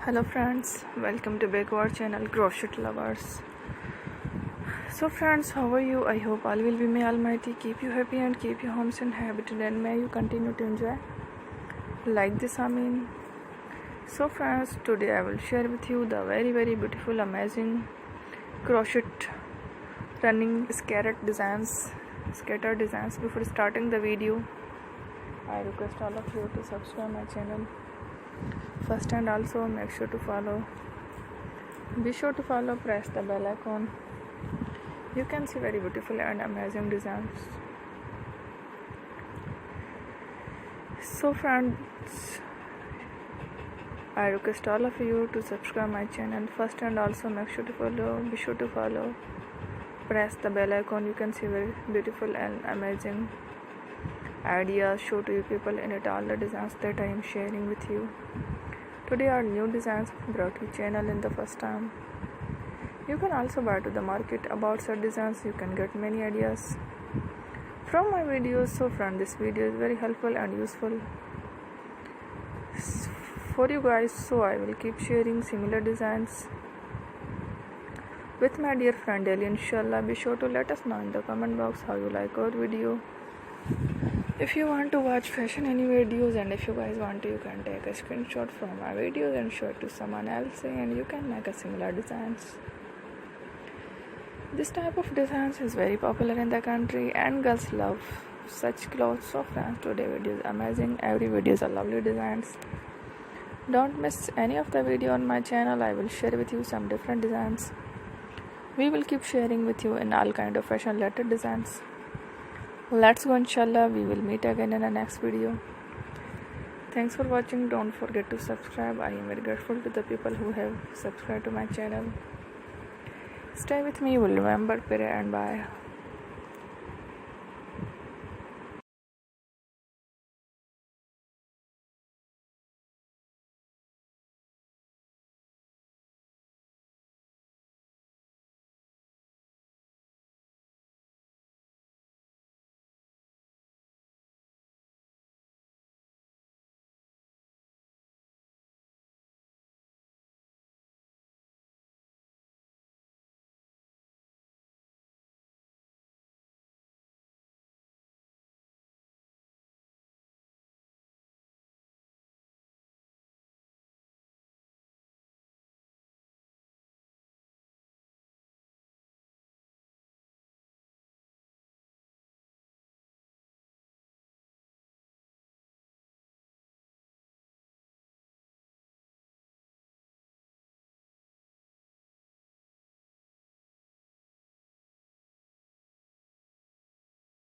Hello friends, welcome to backward channel Crochet Lovers. So friends, how are you? I hope all will be may almighty keep you happy and keep your homes inhabited, and may you continue to enjoy like this. So friends, today I will share with you the very beautiful amazing crochet running scattered designs. Before starting the video, I request all of you to subscribe my channel first, and also make sure to follow. Be sure to follow, press the bell icon. You can see very beautiful and amazing designs. So friends, I request all of you to subscribe my channel first, and also make sure to follow. Be sure to follow, press the bell icon. You can see very beautiful and amazing ideas show to you people in it, all the designs that I am sharing with you. Today are new designs brought to channel in the first time. You can also buy to the market about such designs. You can get many ideas from my videos. So friend, this video is very helpful and useful for you guys. So I will keep sharing similar designs with my dear friend daily, inshallah. Be sure to let us know in the comment box how you like our video. If you want to watch fashion any videos, and if you guys want to, you can take a screenshot from my videos and show it to someone else, and you can make a similar designs. This type of designs is very popular in the country, and girls love such clothes. So friends, today video is amazing. Every video is a lovely designs. Don't miss any of the video on my channel. I will share with you some different designs. We will keep sharing with you in all kind of fashion related designs. Let's go, inshallah. We will meet again in the next video. Thanks for watching. Don't forget to subscribe. I am very grateful to the people who have subscribed to my channel. Stay with me. You will remember. Pere and bye.